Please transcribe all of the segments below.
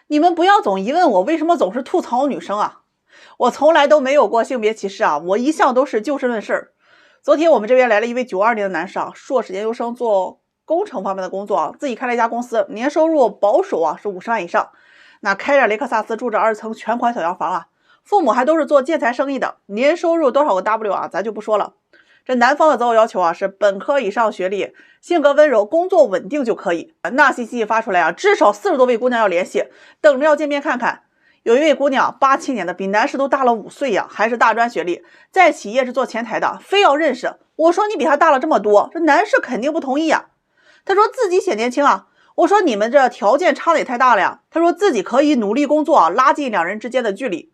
你们不要总疑问我为什么总是吐槽女生啊，我从来都没有过性别歧视啊，我一向都是就事论事。昨天我们这边来了一位92年的男士啊，硕士研究生做工程方面的工作啊，自己开了一家公司，年收入保守啊是50万以上，那开着雷克萨斯，住着2层全款小洋房啊，父母还都是做建材生意的，年收入多少个 W 啊，咱就不说了。这男方的择偶要求啊是本科以上学历，性格温柔，工作稳定就可以。那信息一发出来啊，至少40多位姑娘要联系，等着要见面看看。有一位姑娘87年的，比男士都大了5岁呀，还是大专学历，在企业是做前台的，非要认识。我说你比他大了这么多，这男士肯定不同意呀。他说自己显年轻啊，我说你们这条件差的也太大了呀。他说自己可以努力工作啊，拉近2人之间的距离。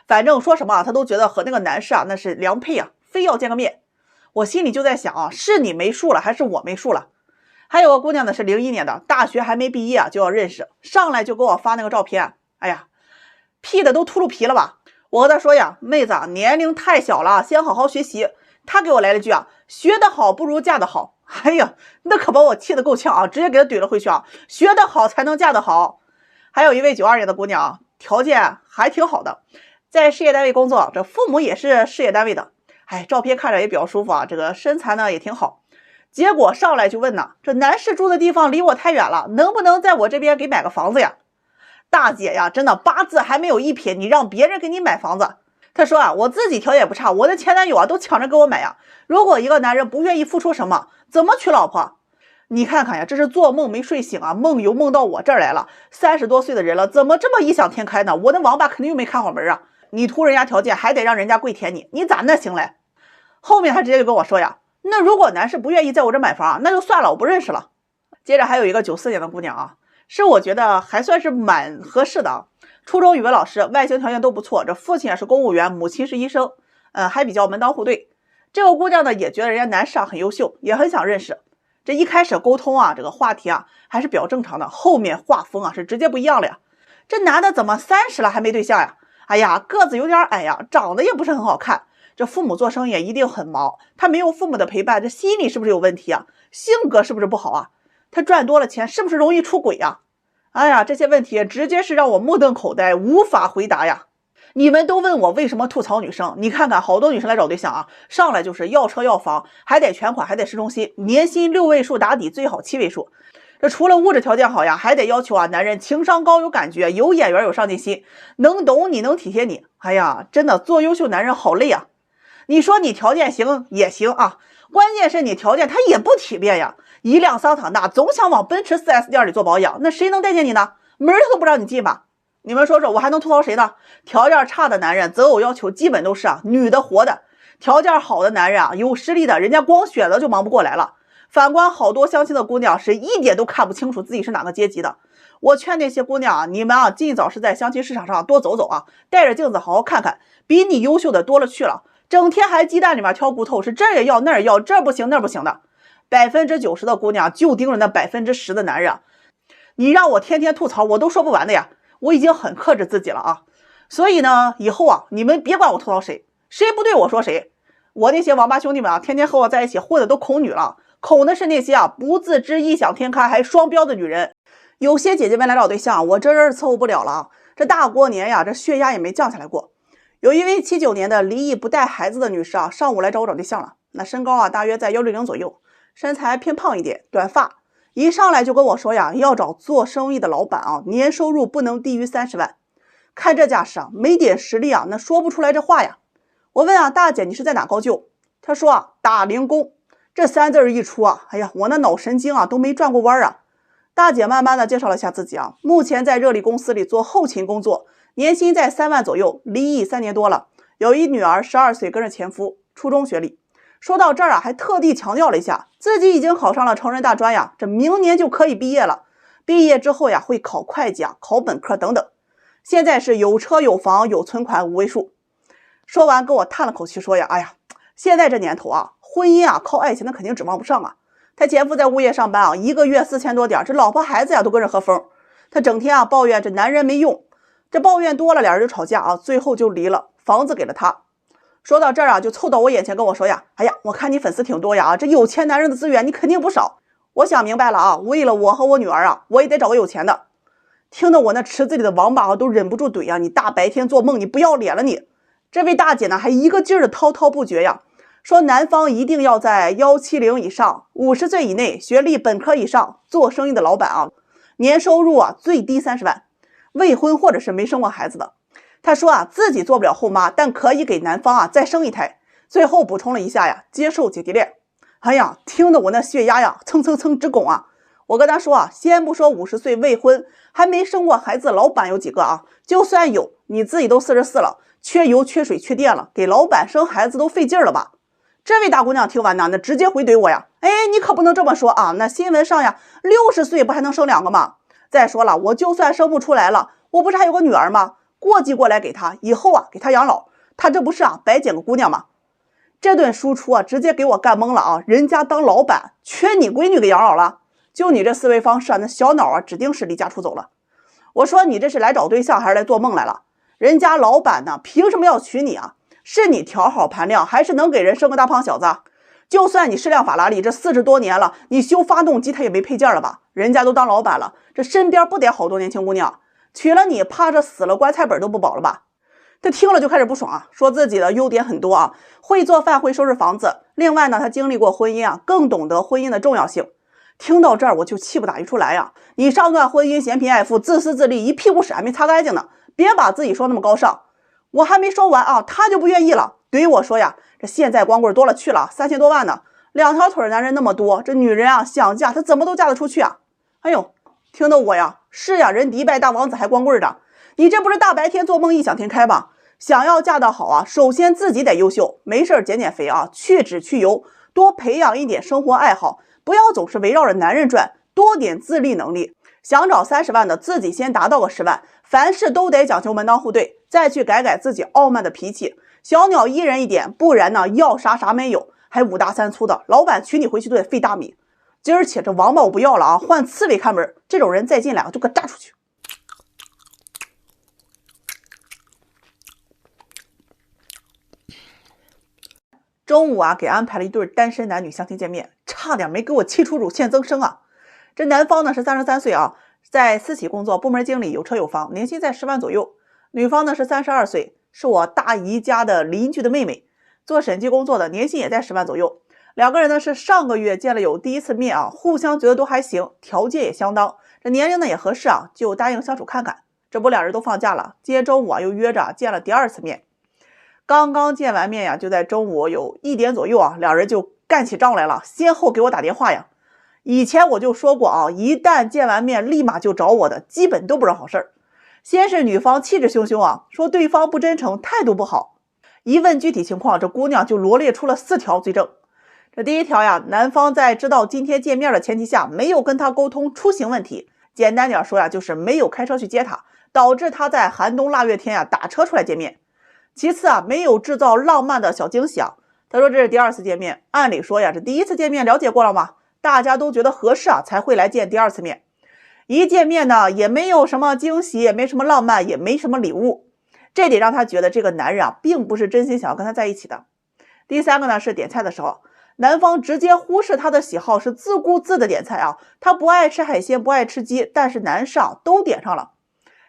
反正说什么他都觉得和那个男士啊那是良配啊，非要见个面。我心里就在想啊，是你没数了还是我没数了？还有个姑娘呢是01年的，大学还没毕业啊就要认识，上来就给我发那个照片，哎呀，P 的都秃噜皮了吧？我和她说呀，妹子啊，年龄太小了，先好好学习。她给我来了句啊，学得好不如嫁得好。哎呀，那可把我气得够呛啊，直接给她怼了回去啊，学得好才能嫁得好。还有一位92年的姑娘啊，条件还挺好的，在事业单位工作，这父母也是事业单位的。哎，照片看着也比较舒服啊，这个身材呢也挺好。结果上来就问呢，这男士住的地方离我太远了，能不能在我这边给买个房子呀？大姐呀，真的八字还没有一撇，你让别人给你买房子？她说啊，我自己条件也不差，我的前男友啊都抢着给我买呀。如果一个男人不愿意付出什么，怎么娶老婆？你看看呀，这是做梦没睡醒啊，梦游梦到我这儿来了。30多岁的人了，怎么这么异想天开呢？我的王八肯定又没看好门啊！你图人家条件，还得让人家跪舔你，你咋那行嘞？后面他直接就跟我说呀，那如果男士不愿意在我这买房，那就算了，我不认识了。接着还有一个94年的姑娘啊，是我觉得还算是蛮合适的啊。初中语文老师，外形条件都不错，这父亲也是公务员，母亲是医生，还比较门当户对。这个姑娘呢也觉得人家男士啊很优秀，也很想认识。这一开始沟通啊，这个话题啊还是比较正常的，后面画风啊是直接不一样了呀。这男的怎么30了还没对象呀？哎呀，个子有点矮呀，长得也不是很好看。这父母做生意一定很忙，他没有父母的陪伴，这心理是不是有问题啊？性格是不是不好啊？他赚多了钱是不是容易出轨啊？哎呀，这些问题直接是让我目瞪口呆，无法回答呀。你们都问我为什么吐槽女生，你看看好多女生来找对象啊，上来就是要车要房，还得全款，还得市中心，年薪6位数打底，最好7位数。这除了物质条件好呀，还得要求啊男人情商高，有感觉，有眼缘，有上进心，能懂你，能体贴你。哎呀，真的做优秀男人好累啊。你说你条件行也行啊，关键是你条件他也不体面呀，一辆桑塔纳总想往奔驰 4S 店里做保养，那谁能待见你呢？门他都不让你进吧？你们说说，我还能吐槽谁呢？条件差的男人择偶要求基本都是啊女的活的，条件好的男人啊有实力的，人家光选择就忙不过来了。反观好多相亲的姑娘是一点都看不清楚自己是哪个阶级的。我劝那些姑娘啊，你们啊尽早是在相亲市场上多走走啊，带着镜子好好看看，比你优秀的多了去了。整天还鸡蛋里面挑骨头，是这也要那也要，这不行那不行的。90%的姑娘就盯着那10%的男人，你让我天天吐槽我都说不完的呀。我已经很克制自己了啊。所以呢，以后啊你们别管我吐槽谁，谁不对我说谁。我那些王八兄弟们啊，天天和我在一起混的都恐女了，恐的是那些啊不自知异想天开还双标的女人。有些姐姐们来找对象，我这人伺候不了了啊。这大过年呀，这血压也没降下来过。有一位79年的离异不带孩子的女士啊，上午来找我找对象了。那身高啊大约在160左右，身材偏胖一点，短发。一上来就跟我说呀，要找做生意的老板啊，年收入不能低于30万。看这架势啊，没点实力啊，那说不出来这话呀。我问啊，大姐你是在哪高就？她说啊，打零工。这3字一出啊，哎呀，我那脑神经啊都没转过弯啊。大姐慢慢的介绍了一下自己啊，目前在热力公司里做后勤工作，年薪在3万左右，离异3年多了，有一女儿12岁跟着前夫，初中学历。说到这儿啊，还特地强调了一下自己已经考上了成人大专呀，这明年就可以毕业了。毕业之后呀，会考会计啊，考本科等等。现在是有车有房有存款5位数。说完跟我叹了口气说呀，哎呀，现在这年头啊，婚姻啊靠爱情的肯定指望不上啊。他前夫在物业上班啊，一个月4000多点，这老婆孩子呀都跟着喝风。他整天啊抱怨这男人没用，这抱怨多了，俩人就吵架啊，最后就离了，房子给了他。说到这儿啊，就凑到我眼前跟我说呀，哎呀，我看你粉丝挺多呀，这有钱男人的资源你肯定不少。我想明白了啊，为了我和我女儿啊，我也得找个有钱的。听得我那池子里的王八都忍不住怼呀，你大白天做梦，你不要脸了你！这位大姐呢还一个劲儿的滔滔不绝呀，说男方一定要在170以上，50岁以内，学历本科以上，做生意的老板啊，年收入啊最低30万，未婚或者是没生过孩子的。她说啊自己做不了后妈，但可以给男方啊再生一胎。最后补充了一下呀，接受姐弟恋。哎呀，听得我那血压呀蹭蹭蹭直拱啊！我跟他说啊，先不说50岁未婚还没生过孩子的老板有几个啊，就算有，你自己都44了，缺油缺水缺电了，给老板生孩子都费劲了吧？这位大姑娘听完呢，那直接回怼我呀，哎，你可不能这么说啊，那新闻上呀60岁不还能生2个吗？再说了，我就算生不出来了，我不是还有个女儿吗？过继过来给她，以后啊给她养老，她这不是啊白捡个姑娘吗？这顿输出啊直接给我干懵了啊，人家当老板缺你闺女给养老了？就你这思维方式啊，那小脑啊指定是离家出走了。我说你这是来找对象还是来做梦来了？人家老板呢凭什么要娶你啊？是你调好盘量，还是能给人生个大胖小子？就算你是辆法拉利，这40多年了，你修发动机他也没配件了吧？人家都当老板了，这身边不得好多年轻姑娘？娶了你怕这死了棺材本都不保了吧？他听了就开始不爽啊，说自己的优点很多啊，会做饭，会收拾房子。另外呢，他经历过婚姻啊，更懂得婚姻的重要性。听到这儿我就气不打一处来呀！你上段婚姻嫌贫爱富，自私自利，一屁股屎还没擦干净呢，别把自己说那么高尚。我还没说完啊，他就不愿意了，怼我说呀，这现在光棍多了去了，3000多万呢，2条腿男人那么多，这女人啊想嫁她怎么都嫁得出去啊！哎呦，听得我呀，是呀，人迪拜大王子还光棍的，你这不是大白天做梦异想天开吗？想要嫁得好啊，首先自己得优秀，没事减减肥啊，去脂去油，多培养一点生活爱好，不要总是围绕着男人转，多点自立能力。想找30万的，自己先达到个10万，凡事都得讲究门当户对，再去改改自己傲慢的脾气，小鸟依人一点，不然呢要啥没有，还5大3粗的，老板娶你回去都得费大米。今儿且这王八我不要了啊，换刺猬看门，这种人再进来就给炸出去。中午啊，给安排了一对单身男女相亲见面，差点没给我气出乳腺增生啊！这男方呢是33岁啊，在私企工作，部门经理，有车有房，年薪在10万左右。女方呢是32岁，是我大姨家的邻居的妹妹，做审计工作的，年薪也在10万左右。两个人呢是上个月见了有第一次面啊，互相觉得都还行，条件也相当，这年龄呢也合适啊，就答应相处看看。这不俩人都放假了，今天中午啊又约着见了第2次面。刚刚见完面呀，就在中午有1点左右啊，两人就干起仗来了，先后给我打电话呀。以前我就说过啊，一旦见完面立马就找我的，基本都不是好事儿。先是女方气势汹汹啊，说对方不真诚，态度不好。一问具体情况，这姑娘就罗列出了4条罪证。这第1条呀，男方在知道今天见面的前提下，没有跟他沟通出行问题。简单点说呀，就是没有开车去接他，导致他在寒冬腊月天呀打车出来见面。其次啊，没有制造浪漫的小惊喜啊。他说这是第2次见面，按理说呀，这第1次见面了解过了吗？大家都觉得合适啊，才会来见第2次面。一见面呢，也没有什么惊喜，也没什么浪漫，也没什么礼物，这得让他觉得这个男人啊，并不是真心想要跟他在一起的。第3个呢，是点菜的时候，男方直接忽视他的喜好，是自顾自的点菜啊。他不爱吃海鲜，不爱吃鸡，但是男士啊都点上了。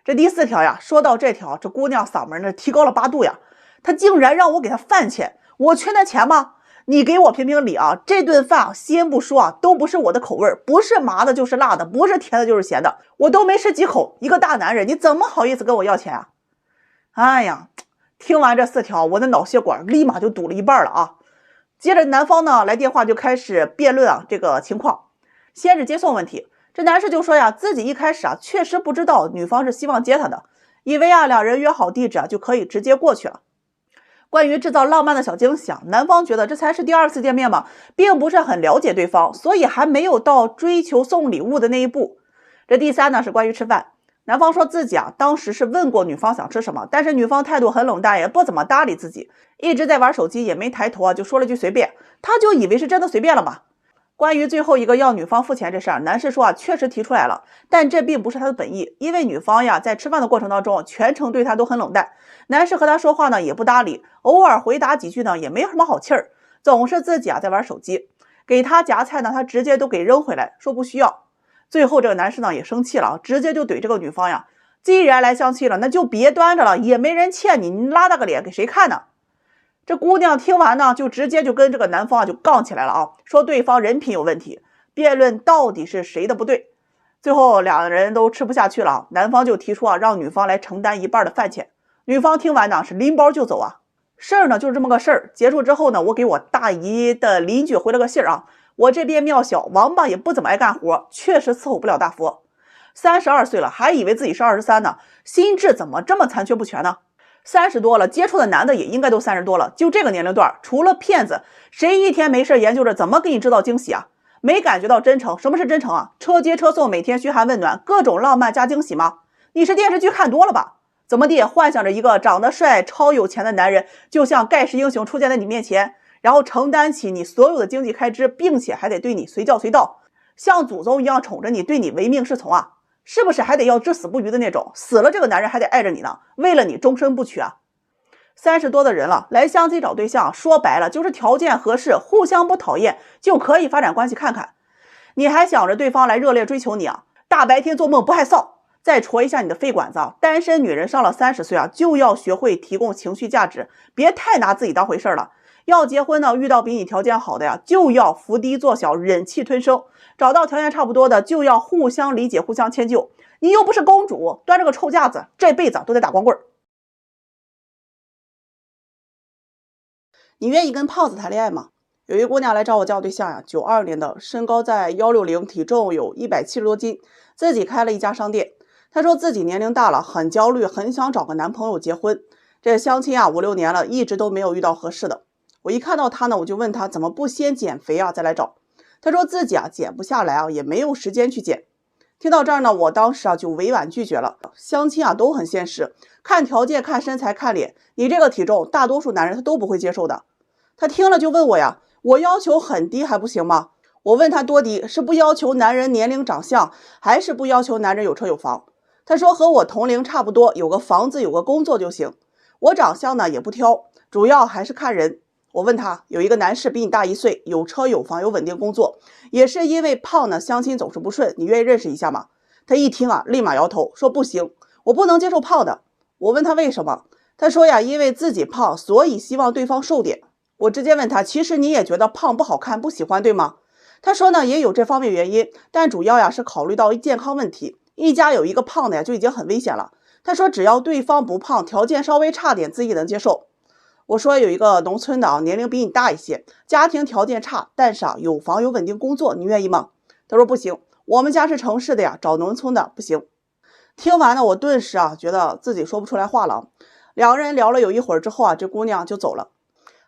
这第4条呀，说到这条，这姑娘嗓门呢提高了8度呀，她竟然让我给她饭钱，我缺那钱吗？你给我评评理啊！这顿饭啊，先不说啊，都不是我的口味，不是麻的就是辣的，不是甜的就是咸的，我都没吃几口，一个大男人你怎么好意思跟我要钱啊？哎呀，听完这4条，我的脑血管立马就堵了一半了啊！接着男方呢来电话就开始辩论啊这个情况，先是接送问题。这男士就说呀，自己一开始啊确实不知道女方是希望接他的，以为啊两人约好地址啊就可以直接过去了。关于制造浪漫的小惊喜，男方觉得这才是第2次见面嘛，并不是很了解对方，所以还没有到追求送礼物的那一步。这第3呢是关于吃饭，男方说自己啊当时是问过女方想吃什么，但是女方态度很冷淡，也不怎么搭理自己，一直在玩手机，也没抬头啊，就说了句随便，他就以为是真的随便了嘛。关于最后一个要女方付钱这事儿，男士说啊，确实提出来了，但这并不是他的本意，因为女方呀在吃饭的过程当中，全程对他都很冷淡，男士和他说话呢也不搭理，偶尔回答几句呢也没有什么好气儿，总是自己啊在玩手机，给他夹菜呢他直接都给扔回来，说不需要。最后这个男士呢也生气了，直接就怼这个女方呀，既然来相亲了，那就别端着了，也没人欠你，你拉大个脸给谁看呢？这姑娘听完呢，就直接就跟这个男方就杠起来了啊，说对方人品有问题，辩论到底是谁的不对。最后两人都吃不下去了，男方就提出让女方来承担一半的饭钱。女方听完呢是拎包就走啊。事儿呢就是这么个事儿。结束之后呢，我给我大姨的邻居回了个信啊，我这边庙小，王八也不怎么爱干活，确实伺候不了大佛。32岁了，还以为自己是23呢，心智怎么这么残缺不全呢？30多了，接触的男的也应该都30多了，就这个年龄段，除了骗子，谁一天没事研究着怎么给你制造惊喜啊？没感觉到真诚？什么是真诚啊？车接车送，每天嘘寒问暖，各种浪漫加惊喜吗？你是电视剧看多了吧？怎么地，幻想着一个长得帅、超有钱的男人，就像盖世英雄出现在你面前，然后承担起你所有的经济开支，并且还得对你随叫随到，像祖宗一样宠着你，对你唯命是从啊？是不是还得要至死不渝的那种？死了这个男人还得爱着你呢，为了你终身不娶啊？30多的人了，来相亲找对象，说白了就是条件合适，互相不讨厌，就可以发展关系看看。你还想着对方来热烈追求你啊？大白天做梦不害臊？再戳一下你的肺管子啊！单身女人上了30岁啊，就要学会提供情绪价值，别太拿自己当回事了。要结婚呢，遇到比你条件好的呀，就要伏低做小，忍气吞声；找到条件差不多的，就要互相理解，互相迁就。你又不是公主，端着个臭架子，这辈子都得打光棍。你愿意跟胖子谈恋爱吗？有一姑娘来找我交对象呀，92年的，身高在160，体重有170多斤，自己开了一家商店。她说自己年龄大了，很焦虑，很想找个男朋友结婚。这相亲啊5、6年了，一直都没有遇到合适的。我一看到她呢，我就问她怎么不先减肥啊再来找。她说自己减不下来啊，也没有时间去减。听到这儿呢，我当时就委婉拒绝了。相亲都很现实，看条件、看身材、看脸，你这个体重，大多数男人他都不会接受的。他听了就问我呀，我要求很低还不行吗？我问他多低，是不要求男人年龄长相，还是不要求男人有车有房？他说和我同龄差不多，有个房子有个工作就行。我长相呢也不挑，主要还是看人。我问他，有一个男士比你大1岁，有车有房有稳定工作，也是因为胖呢，相亲总是不顺，你愿意认识一下吗？他一听立马摇头说不行，我不能接受胖的。我问他为什么？他说呀，因为自己胖，所以希望对方瘦点。我直接问他，其实你也觉得胖不好看不喜欢对吗？他说呢，也有这方面原因，但主要是考虑到健康问题，一家有一个胖的就已经很危险了。他说只要对方不胖，条件稍微差点自己能接受。我说有一个农村的年龄比你大一些，家庭条件差，但是有房有稳定工作，你愿意吗？他说不行，我们家是城市的呀，找农村的不行。听完呢，我顿时觉得自己说不出来话了。两个人聊了有一会儿之后这姑娘就走了。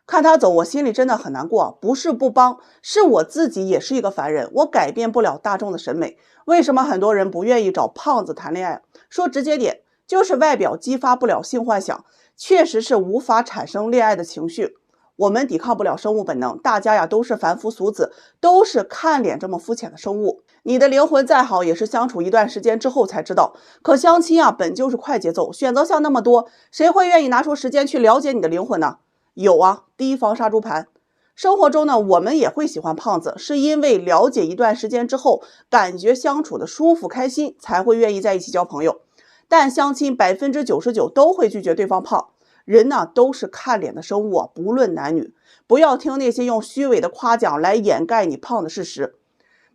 看她走，我心里真的很难过，不是不帮，是我自己也是一个凡人，我改变不了大众的审美。为什么很多人不愿意找胖子谈恋爱？说直接点，就是外表激发不了性幻想，确实是无法产生恋爱的情绪。我们抵抗不了生物本能，大家都是凡夫俗子，都是看脸这么肤浅的生物。你的灵魂再好，也是相处一段时间之后才知道。可相亲本就是快节奏，选择项那么多，谁会愿意拿出时间去了解你的灵魂呢？有提防杀猪盘。生活中呢，我们也会喜欢胖子，是因为了解一段时间之后，感觉相处的舒服开心，才会愿意在一起交朋友。但相亲99%都会拒绝对方胖。人呢都是看脸的生物不论男女，不要听那些用虚伪的夸奖来掩盖你胖的事实。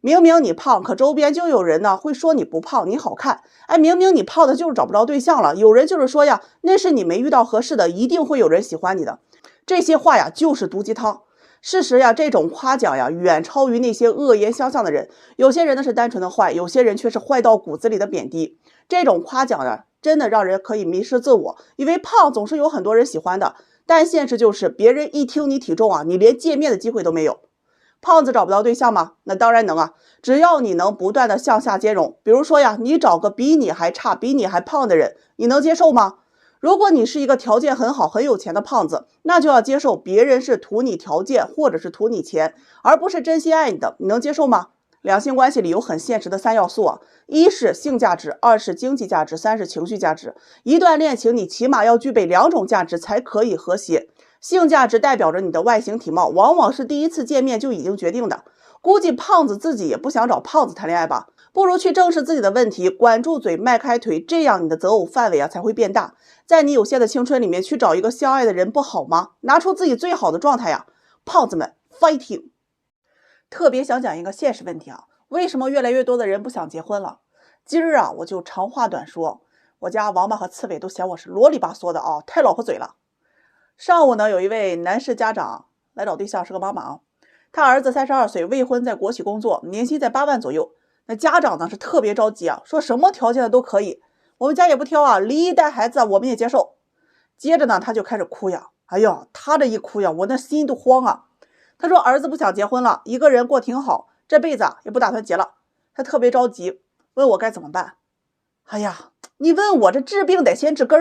明明你胖，可周边就有人呢会说你不胖，你好看。明明你胖的就是找不着对象了，有人就是说呀，那是你没遇到合适的，一定会有人喜欢你的。这些话就是毒鸡汤。事实这种夸奖远超于那些恶言相向的人。有些人呢是单纯的坏，有些人却是坏到骨子里的贬低。这种夸奖真的让人可以迷失自我，以为胖总是有很多人喜欢的，但现实就是别人一听你体重你连见面的机会都没有。胖子找不到对象吗？那当然能只要你能不断的向下兼容。比如说你找个比你还差比你还胖的人，你能接受吗？如果你是一个条件很好很有钱的胖子，那就要接受别人是图你条件或者是图你钱，而不是真心爱你的，你能接受吗？两性关系里有很现实的3要素一是性价值，2是经济价值，3是情绪价值。一段恋情你起码要具备2种价值才可以和谐。性价值代表着你的外形体貌，往往是第一次见面就已经决定的。估计胖子自己也不想找胖子谈恋爱吧，不如去正视自己的问题，管住嘴，迈开腿，这样你的择偶范围才会变大。在你有限的青春里面去找一个相爱的人不好吗？拿出自己最好的状态胖子们 fighting。 特别想讲一个现实问题为什么越来越多的人不想结婚了？今儿我就长话短说，我家王八和刺猬都嫌我是啰里吧嗦的太老婆嘴了。上午呢，有一位男士家长来找对象，是个妈妈他儿子32岁，未婚，在国企工作，年薪在8万左右。那家长呢是特别着急说什么条件的都可以，我们家也不挑离异带孩子我们也接受。接着呢他就开始哭哎呀，他这一哭我那心都慌他说儿子不想结婚了，一个人过挺好，这辈子也不打算结了。他特别着急，问我该怎么办。哎呀，你问我这治病得先治根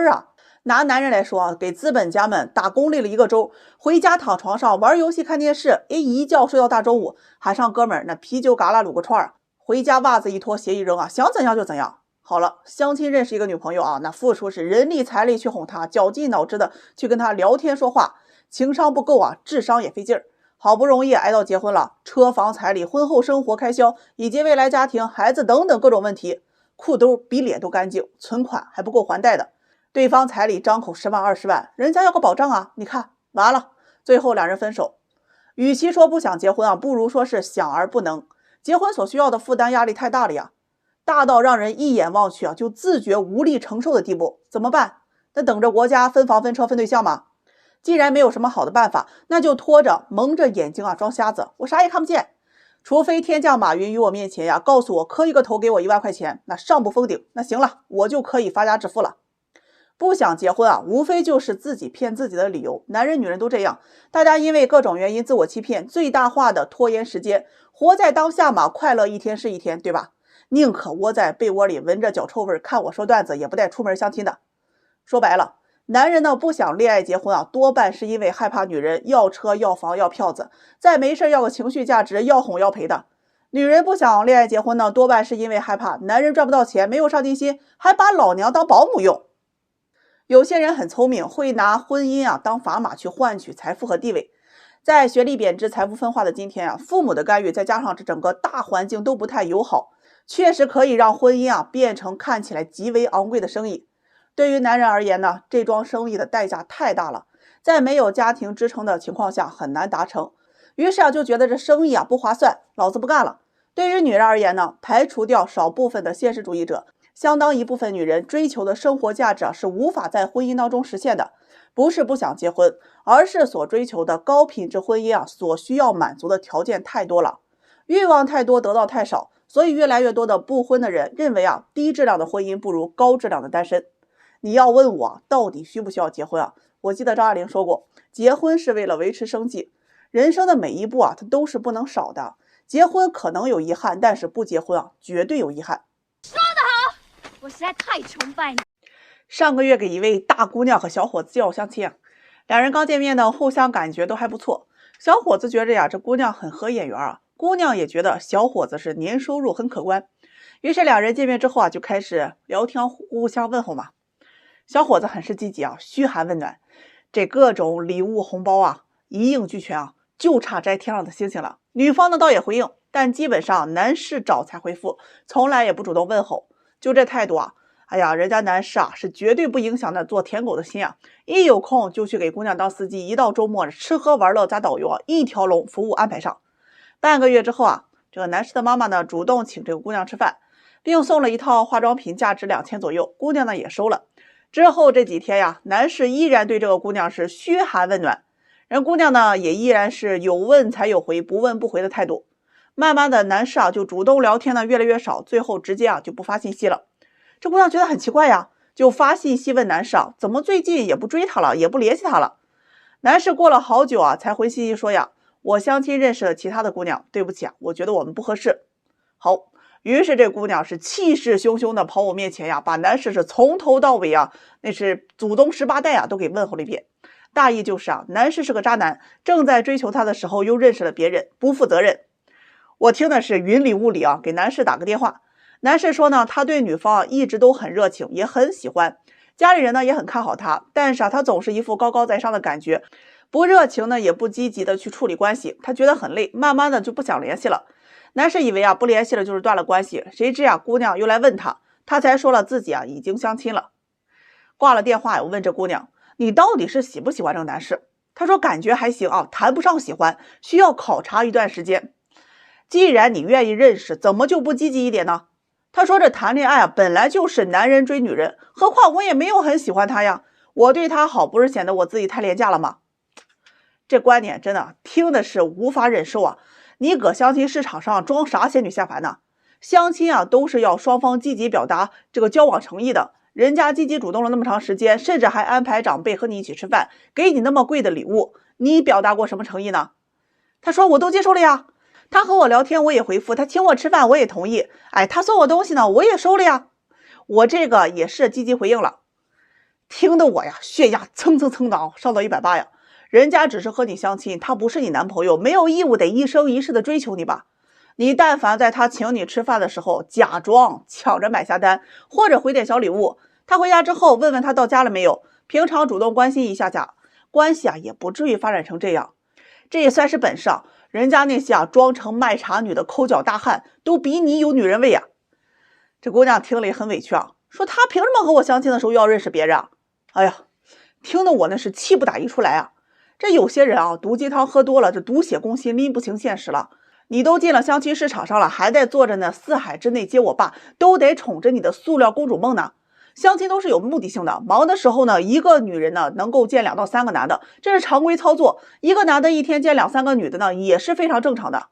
拿男人来说给资本家们打工累了一个周，回家躺床上玩游戏看电视，一觉睡到大中午，喊上哥们儿那啤酒嘎啦卤个串回家袜子一脱鞋一扔想怎样就怎样。好了，相亲认识一个女朋友那付出是人力财力去哄她，绞尽脑汁的去跟她聊天说话，情商不够智商也费劲儿。好不容易挨到结婚了，车房彩礼、婚后生活开销以及未来家庭、孩子等等各种问题，裤兜比脸都干净，存款还不够还贷的。对方彩礼张口10万20万，人家要个保障你看完了，最后两人分手。与其说不想结婚不如说是想而不能。结婚所需要的负担压力太大了大到让人一眼望去就自觉无力承受的地步。怎么办？那等着国家分房分车分对象吗？既然没有什么好的办法，那就拖着蒙着眼睛装瞎子，我啥也看不见。除非天降马云于我面前告诉我磕一个头给我1万块钱，那上不封顶，那行了，我就可以发家致富了。不想结婚无非就是自己骗自己的理由，男人女人都这样，大家因为各种原因自我欺骗，最大化的拖延时间，活在当下快乐一天是一天，对吧？宁可窝在被窝里闻着脚臭味看我说段子，也不带出门相亲的。说白了，男人呢不想恋爱结婚多半是因为害怕女人要车要房要票子，再没事要个情绪价值，要哄要陪的。女人不想恋爱结婚呢，多半是因为害怕男人赚不到钱，没有上进心，还把老娘当保姆用。有些人很聪明，会拿婚姻当砝码去换取财富和地位。在学历贬值、财富分化的今天父母的干预再加上这整个大环境都不太友好，确实可以让婚姻变成看起来极为昂贵的生意。对于男人而言呢，这桩生意的代价太大了，在没有家庭支撑的情况下很难达成。于是就觉得这生意不划算，老子不干了。对于女人而言呢，排除掉少部分的现实主义者，相当一部分女人追求的生活价值是无法在婚姻当中实现的。不是不想结婚，而是所追求的高品质婚姻所需要满足的条件太多了，欲望太多，得到太少，所以越来越多的不婚的人认为低质量的婚姻不如高质量的单身。你要问我到底需不需要结婚我记得张爱玲说过，结婚是为了维持生计，人生的每一步它都是不能少的。结婚可能有遗憾，但是不结婚绝对有遗憾。说得好，我实在太崇拜你。上个月给一位大姑娘和小伙子介绍相亲两人刚见面呢，互相感觉都还不错。小伙子觉着这姑娘很合眼缘姑娘也觉得小伙子是年收入很可观。于是两人见面之后就开始聊天，互相问候嘛。小伙子很是积极嘘寒问暖，这各种礼物红包一应俱全就差摘天上的星星了。女方呢倒也回应，但基本上男士找才回复，从来也不主动问候。就这态度哎呀，人家男士是绝对不影响的做舔狗的心一有空就去给姑娘当司机，一到周末吃喝玩乐加导游一条龙服务安排上。半个月之后这个男士的妈妈呢主动请这个姑娘吃饭，并送了一套化妆品价值2000左右，姑娘呢也收了。之后这几天男士依然对这个姑娘是嘘寒问暖，人姑娘呢也依然是有问才有回，不问不回的态度。慢慢的男士就主动聊天呢越来越少，最后直接就不发信息了。这姑娘觉得很奇怪就发信息问男士怎么最近也不追她了，也不联系她了。男士过了好久才回信息说我相亲认识了其他的姑娘，对不起我觉得我们不合适。好，于是这姑娘是气势汹汹的跑我面前把男士是从头到尾那是祖宗18代都给问候了一遍。大意就是男士是个渣男，正在追求她的时候又认识了别人，不负责任。我听的是云里雾里给男士打个电话。男士说呢，他对女方一直都很热情，也很喜欢，家里人呢也很看好他，但是他总是一副高高在上的感觉，不热情呢，也不积极的去处理关系，他觉得很累，慢慢的就不想联系了。男士以为啊不联系了就是断了关系，谁知啊姑娘又来问他，他才说了自己啊已经相亲了。挂了电话，我问这姑娘，你到底是喜不喜欢这个男士？她说感觉还行啊，谈不上喜欢，需要考察一段时间。既然你愿意认识，怎么就不积极一点呢？他说这谈恋爱啊本来就是男人追女人，何况我也没有很喜欢他呀，我对他好不是显得我自己太廉价了吗？这观点真的听的是无法忍受啊！你搁相亲市场上装啥仙女下凡呢？相亲啊都是要双方积极表达这个交往诚意的，人家积极主动了那么长时间，甚至还安排长辈和你一起吃饭，给你那么贵的礼物，你表达过什么诚意呢？他说我都接受了呀，他和我聊天我也回复，他请我吃饭我也同意，哎，他送我东西呢我也收了呀，我这个也是积极回应了。听得我呀血压蹭蹭蹭的上到180呀，人家只是和你相亲，他不是你男朋友，没有义务得一生一世的追求你吧？你但凡在他请你吃饭的时候假装抢着买下单，或者回点小礼物，他回家之后问问他到家了没有，平常主动关心一下下，关系啊也不至于发展成这样。这也算是本事啊，人家那些啊装成卖茶女的抠脚大汉都比你有女人味啊。这姑娘听了也很委屈啊，说他凭什么和我相亲的时候要认识别人啊？哎呀，听得我那是气不打一处来啊。这有些人啊毒鸡汤喝多了，这毒血攻心，拎不清现实了。你都进了相亲市场上了，还在做着呢四海之内皆我霸，都得宠着你的塑料公主梦呢。相亲都是有目的性的，忙的时候呢，一个女人呢能够见2到3个男的，这是常规操作。一个男的一天见2、3个女的呢，也是非常正常的。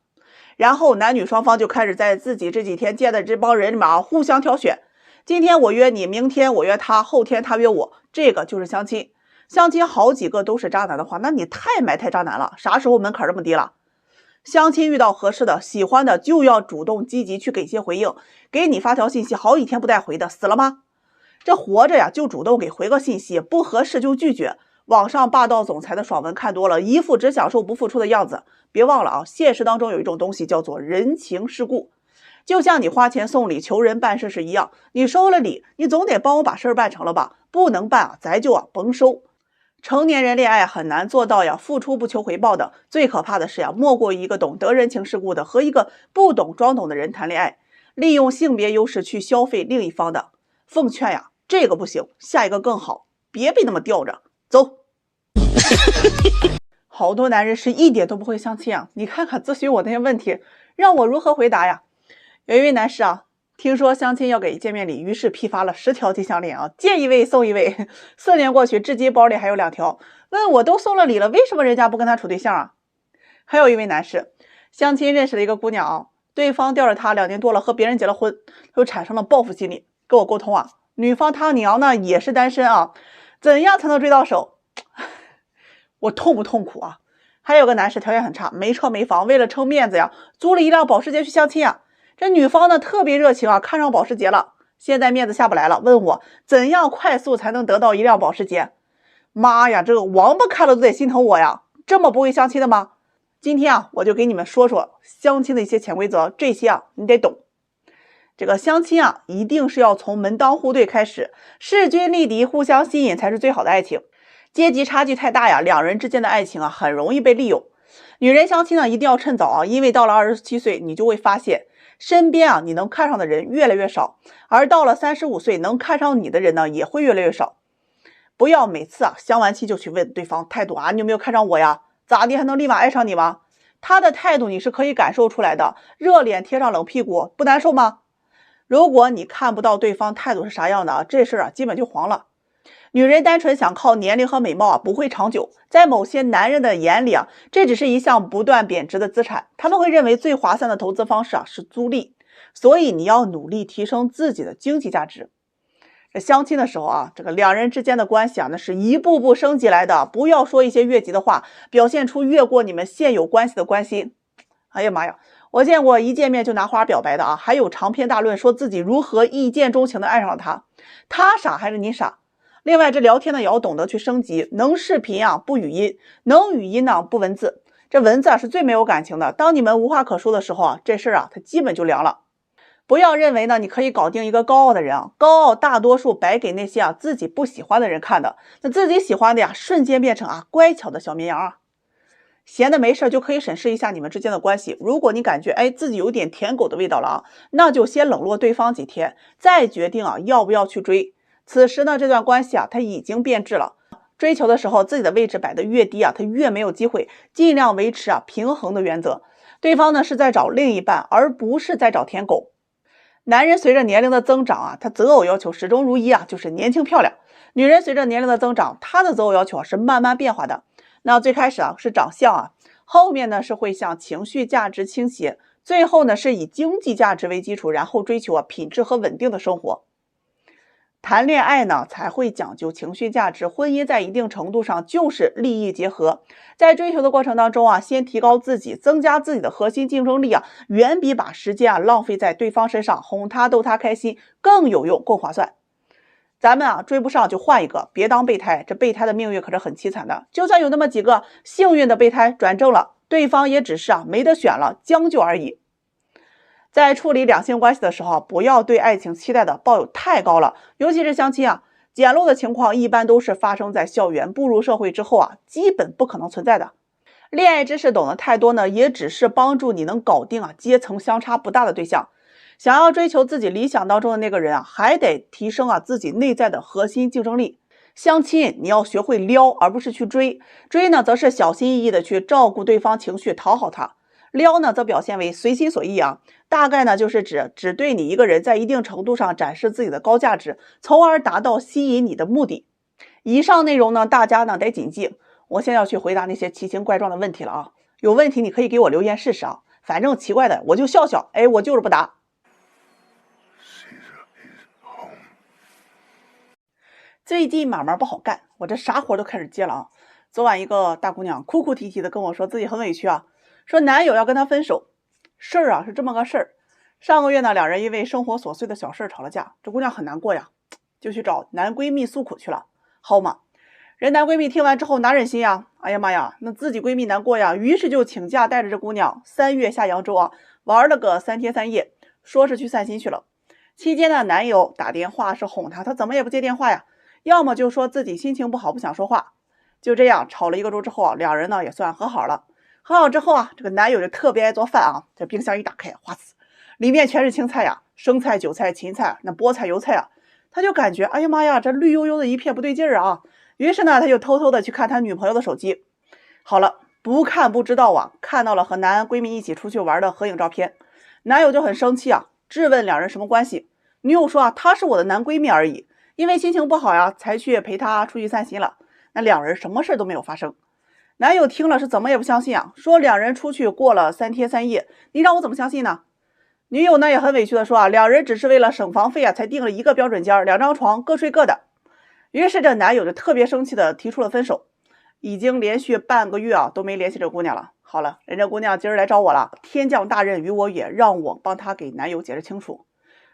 然后男女双方就开始在自己这几天见的这帮人里面互相挑选。今天我约你，明天我约他，后天他约我，这个就是相亲。相亲好几个都是渣男的话，那你太埋汰渣男了，啥时候门槛这么低了？相亲遇到合适的喜欢的就要主动积极去给些回应，给你发条信息好几天不带回的死了吗？这活着呀就主动给回个信息，不合适就拒绝。网上霸道总裁的爽文看多了，一副只享受不付出的样子。别忘了啊，现实当中有一种东西叫做人情世故，就像你花钱送礼求人办事是一样，你收了礼，你总得帮我把事儿办成了吧？不能办啊，咱就甭收。成年人恋爱很难做到呀，付出不求回报的。最可怕的是呀，莫过于一个懂得人情世故的和一个不懂装懂的人谈恋爱，利用性别优势去消费另一方的。奉劝呀，这个不行，下一个更好，别被那么吊着。走。好多男人是一点都不会相亲啊，你看看咨询我那些问题，让我如何回答呀？有一位男士啊，听说相亲要给见面礼，于是批发了10条金项链啊，见一位送一位。4年过去，至今包里还有2条。问我都送了礼了，为什么人家不跟他处对象啊？还有一位男士，相亲认识了一个姑娘啊，对方吊着他2年多了，和别人结了婚，就产生了报复心理，跟我沟通啊，女方他娘呢也是单身啊，怎样才能追到手？我痛不痛苦啊？还有个男士条件很差，没车没房，为了撑面子呀，租了一辆保时捷去相亲啊。这女方呢特别热情啊，看上保时捷了，现在面子下不来了，问我怎样快速才能得到一辆保时捷。妈呀，这个王八看了都得心疼我呀，这么不会相亲的吗？今天啊，我就给你们说说相亲的一些潜规则，这些啊你得懂。这个相亲啊，一定是要从门当户对开始，势均力敌，互相吸引才是最好的爱情。阶级差距太大呀，两人之间的爱情啊很容易被利用。女人相亲呢一定要趁早啊，因为到了27岁你就会发现身边啊你能看上的人越来越少，而到了35岁能看上你的人呢也会越来越少。不要每次啊相完亲就去问对方态度啊，你有没有看上我呀？咋地还能立马爱上你吗？他的态度你是可以感受出来的，热脸贴上冷屁股不难受吗？如果你看不到对方态度是啥样的啊，这事儿啊基本就黄了。女人单纯想靠年龄和美貌啊不会长久，在某些男人的眼里啊，这只是一项不断贬值的资产，他们会认为最划算的投资方式啊是租赁，所以你要努力提升自己的经济价值。这相亲的时候啊，这个两人之间的关系啊，那是一步步升级来的，不要说一些越级的话，表现出越过你们现有关系的关心。哎呀妈呀，我见过一见面就拿花表白的啊，还有长篇大论说自己如何一见钟情的爱上了他，他傻还是你傻？另外这聊天呢也要懂得去升级，能视频啊不语音，能语音呢不文字，这文字啊是最没有感情的，当你们无话可说的时候啊，这事儿啊它基本就凉了。不要认为呢你可以搞定一个高傲的人啊，高傲大多数摆给那些自己不喜欢的人看的，那自己喜欢的呀瞬间变成乖巧的小绵羊啊。闲的没事就可以审视一下你们之间的关系，如果你感觉自己有点舔狗的味道了啊，那就先冷落对方几天，再决定要不要去追。此时呢这段关系它已经变质了，追求的时候自己的位置摆得越低他越没有机会，尽量维持平衡的原则。对方呢是在找另一半，而不是在找舔狗。男人随着年龄的增长他择偶要求始终如一就是年轻漂亮。女人随着年龄的增长，她的择偶要求是慢慢变化的。那最开始是长相后面呢是会向情绪价值倾斜，最后呢是以经济价值为基础，然后追求品质和稳定的生活。谈恋爱呢才会讲究情绪价值，婚姻在一定程度上就是利益结合。在追求的过程当中先提高自己，增加自己的核心竞争力远比把时间浪费在对方身上，哄他逗他开心更有用更划算。咱们追不上就换一个，别当备胎，这备胎的命运可是很凄惨的。就算有那么几个幸运的备胎转正了，对方也只是没得选了，将就而已。在处理两性关系的时候，不要对爱情期待的抱有太高了，尤其是相亲捡漏的情况一般都是发生在校园，步入社会之后基本不可能存在的。恋爱知识懂得太多呢，也只是帮助你能搞定阶层相差不大的对象。想要追求自己理想当中的那个人还得提升自己内在的核心竞争力。相亲你要学会撩，而不是去追。追呢，则是小心翼翼的去照顾对方情绪，讨好他。撩呢，则表现为随心所欲大概呢就是只对你一个人在一定程度上展示自己的高价值，从而达到吸引你的目的。以上内容呢，大家呢得谨记。我现在要去回答那些奇形怪状的问题了有问题你可以给我留言试试反正奇怪的我就笑笑，我就是不答。最近买卖不好干，我这啥活都开始接了昨晚一个大姑娘哭哭啼啼的跟我说自己很委屈说男友要跟她分手。事儿是这么个事儿，上个月呢两人因为生活琐碎的小事吵了架，这姑娘很难过就去找男闺蜜诉苦去了。好嘛，人男闺蜜听完之后哪忍心哎呀妈呀，那自己闺蜜难过于是就请假带着这姑娘3月下扬州玩了个3天3夜，说是去散心去了。期间呢男友打电话是哄她，她怎么也不接电话要么就说自己心情不好不想说话。就这样吵了1个周之后两人呢也算和好了。和好之后这个男友就特别爱做饭这冰箱一打开哗呲，里面全是青菜生菜韭菜芹菜那菠菜油菜他就感觉哎呀妈呀，这绿油油的一片不对劲儿于是呢他就偷偷的去看他女朋友的手机。好了，不看不知道看到了和男闺蜜一起出去玩的合影照片。男友就很生气质问两人什么关系。女友说他是我的男闺蜜而已，因为心情不好才去陪他出去散心了。那两人什么事都没有发生。男友听了是怎么也不相信说两人出去过了3天3夜，你让我怎么相信呢？女友呢也很委屈的说两人只是为了省房费才订了一个标准间，2张床各睡各的。于是这男友就特别生气的提出了分手。已经连续半个月都没联系这姑娘了。好了，人家姑娘今儿来找我了，天降大任于我也，让我帮她给男友解释清楚。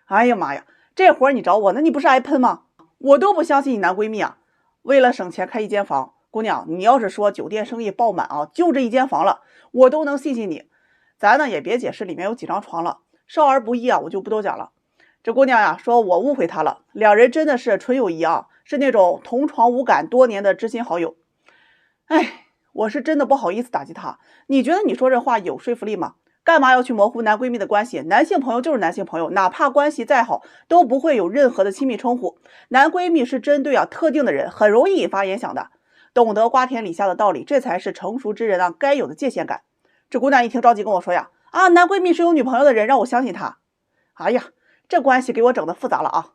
哎呀妈呀，这活你找我，那你不是挨喷吗？我都不相信你男闺蜜为了省钱开一间房。姑娘，你要是说酒店生意爆满就这一间房了，我都能信你。咱呢也别解释里面有几张床了，少儿不宜我就不多讲了。这姑娘说我误会她了，两人真的是纯友谊是那种同床无感多年的知心好友。我是真的不好意思打击她，你觉得你说这话有说服力吗？干嘛要去模糊男闺蜜的关系？男性朋友就是男性朋友，哪怕关系再好都不会有任何的亲密称呼。男闺蜜是针对特定的人，很容易引发联想的。懂得瓜田李下的道理，这才是成熟之人该有的界限感。这姑娘一听着急跟我说男闺蜜是有女朋友的人，让我相信他。哎呀，这关系给我整得复杂了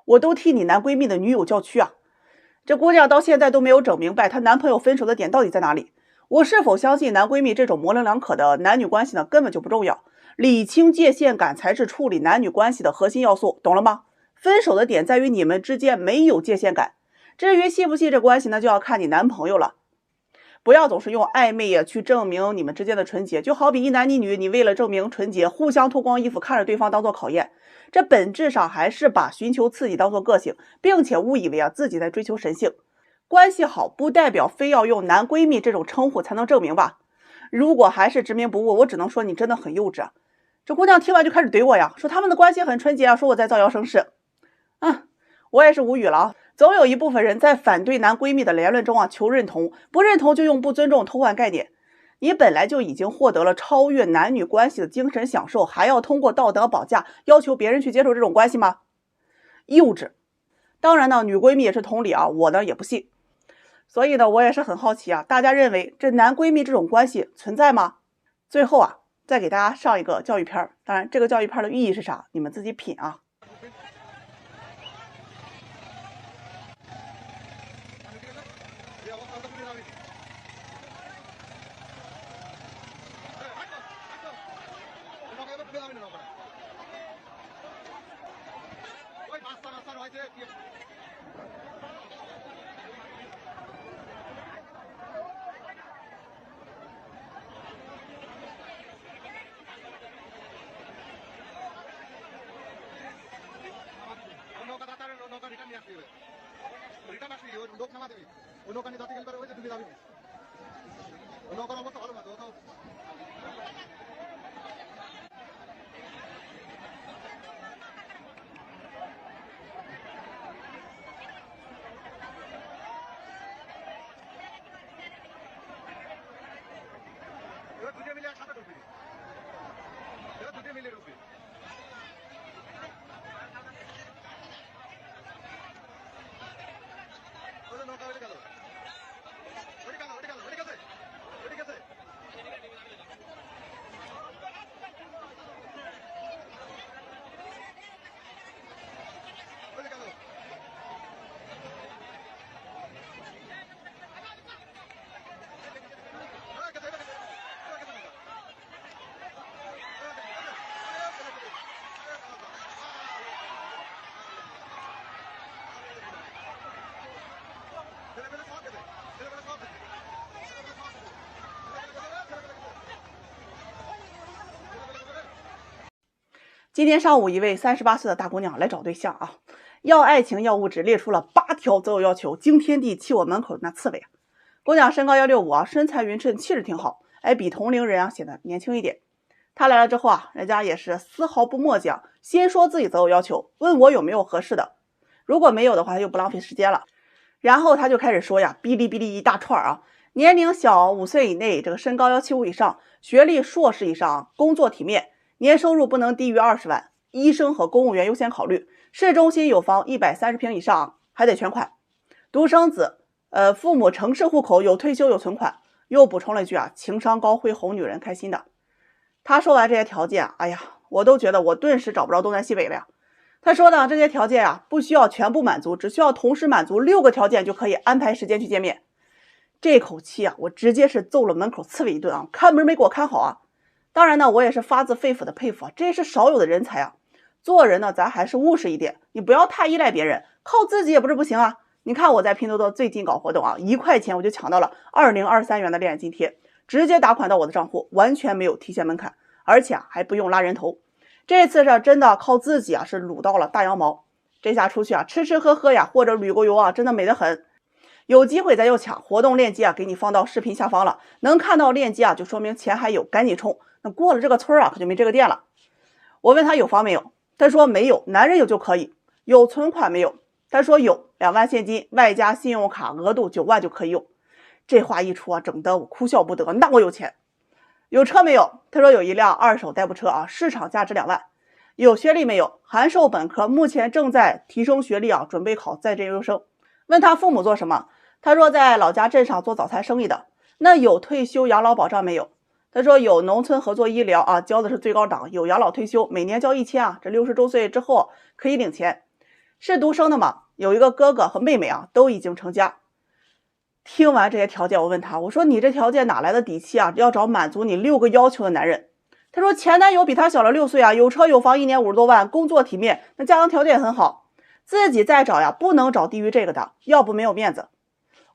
我都替你男闺蜜的女友叫屈这姑娘到现在都没有整明白她男朋友分手的点到底在哪里。我是否相信男闺蜜这种模棱两可的男女关系呢，根本就不重要。理清界限感才是处理男女关系的核心要素，懂了吗？分手的点在于你们之间没有界限感。至于细不细这关系呢，就要看你男朋友了。不要总是用暧昧去证明你们之间的纯洁，就好比一男一女，你为了证明纯洁，互相脱光衣服，看着对方当做考验，这本质上还是把寻求刺激当做个性，并且误以为自己在追求神性。关系好不代表非要用男闺蜜这种称呼才能证明吧。如果还是执迷不悟，我只能说你真的很幼稚这姑娘听完就开始怼我呀，说他们的关系很纯洁啊，说我在造谣生事。我也是无语了啊。总有一部分人在反对男闺蜜的言论中啊求认同，不认同就用不尊重偷换概念。你本来就已经获得了超越男女关系的精神享受，还要通过道德绑架要求别人去接受这种关系吗？幼稚。当然呢，女闺蜜也是同理啊，我呢也不信。所以呢，我也是很好奇啊，大家认为这男闺蜜这种关系存在吗？最后啊，再给大家上一个教育片，当然这个教育片的寓意是啥，你们自己品啊。今天上午，一位38岁的大姑娘来找对象啊，要爱情要物质，列出了8条择偶要求，惊天地泣我门口的那刺猬。姑娘身高165啊，身材匀称，气质挺好，比同龄人啊显得年轻一点。她来了之后啊，人家也是丝毫不墨迹啊，先说自己择偶要求，问我有没有合适的，如果没有的话，就不浪费时间了。然后她就开始说呀，哔哩哔哩一大串啊，年龄小5岁以内，这个身高175以上，学历硕士以上，工作体面。年收入不能低于20万，医生和公务员优先考虑，市中心有房130平以上，还得全款，独生子，父母城市户口，有退休有存款，又补充了一句啊，情商高会哄女人开心的。他说完这些条件，哎呀，我都觉得我顿时找不着东南西北了呀。他说的这些条件啊，不需要全部满足，只需要同时满足6个条件就可以安排时间去见面。这口气啊，我直接是揍了门口刺猬一顿啊，看门没给我看好啊。当然呢，我也是发自肺腑的佩服啊，这是少有的人才啊。做人呢，咱还是务实一点，你不要太依赖别人，靠自己也不是不行啊。你看我在拼多多最近搞活动啊，1块钱我就抢到了2023元的恋爱津贴，直接打款到我的账户，完全没有提现门槛，而且还不用拉人头。这次是真的靠自己啊，是撸到了大羊毛。这下出去啊，吃吃喝喝呀，或者旅个游啊，真的美得很。有机会咱就抢，活动链接啊，给你放到视频下方了，能看到链接啊，就说明钱还有，赶紧冲。那过了这个村啊，可就没这个店了。我问他有房没有，他说没有，男人有就可以。有存款没有？他说有，2万现金外加信用卡额度9万就可以用。这话一出啊，整得我哭笑不得，那我有钱。有车没有？他说有一辆2手代步车啊，市场价值2万。有学历没有？函授本科，目前正在提升学历啊，准备考在职研究生。问他父母做什么？他说在老家镇上做早餐生意的。那有退休养老保障没有？他说有农村合作医疗啊，交的是最高档，有养老退休，每年交1000啊，这60周岁之后可以领钱。是独生的吗？有一个哥哥和妹妹啊，都已经成家。听完这些条件，我问他，我说你这条件哪来的底气啊？要找满足你6个要求的男人。他说前男友比他小了6岁啊，有车有房，1年50多万，工作体面，那家庭条件也很好。自己再找呀，不能找低于这个的，要不没有面子。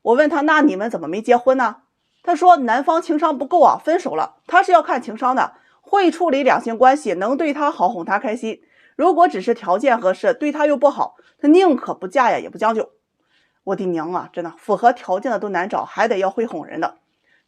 我问他，那你们怎么没结婚呢？他说男方情商不够啊，分手了。他是要看情商的，会处理两性关系，能对他好，哄他开心。如果只是条件合适，对他又不好，他宁可不嫁呀，也不将就。我的娘啊，真的符合条件的都难找，还得要会哄人的。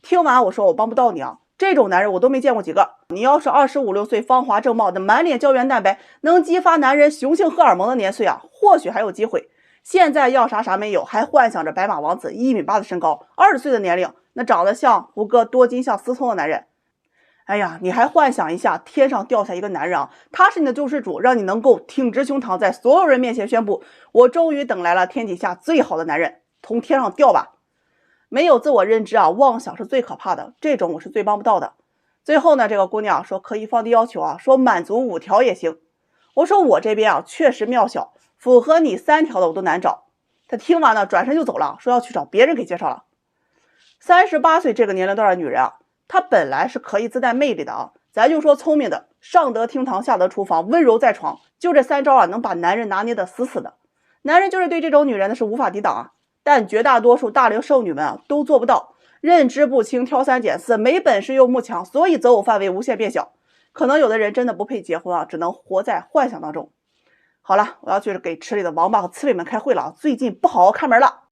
听完我说我帮不到你啊，这种男人我都没见过几个。你要是25、6岁芳华正茂的满脸胶原蛋白，能激发男人雄性荷尔蒙的年岁啊，或许还有机会。现在要啥啥没有，还幻想着白马王子1.8米的身高，20岁的年龄，那长得像胡歌多金像思聪的男人。哎呀，你还幻想一下，天上掉下一个男人啊，他是你的救世主，让你能够挺直胸膛，在所有人面前宣布，我终于等来了天底下最好的男人，从天上掉吧。没有自我认知啊，妄想是最可怕的，这种我是最帮不到的。最后呢，这个姑娘说可以放低要求啊，说满足5条也行。我说我这边啊确实渺小，符合你3条的我都难找。她听完了转身就走了，说要去找别人给介绍了。38岁这个年龄段的女人啊，她本来是可以自带魅力的啊，咱就说聪明的，上得厅堂下得厨房，温柔在床，就这3招啊，能把男人拿捏得死死的。男人就是对这种女人的是无法抵挡啊，但绝大多数大龄剩女们啊都做不到，认知不清，挑三拣四，没本事又慕强，所以择偶范围无限变小。可能有的人真的不配结婚啊，只能活在幻想当中。好了，我要去给池里的王八和刺猬们开会了啊，最近不好好看门了。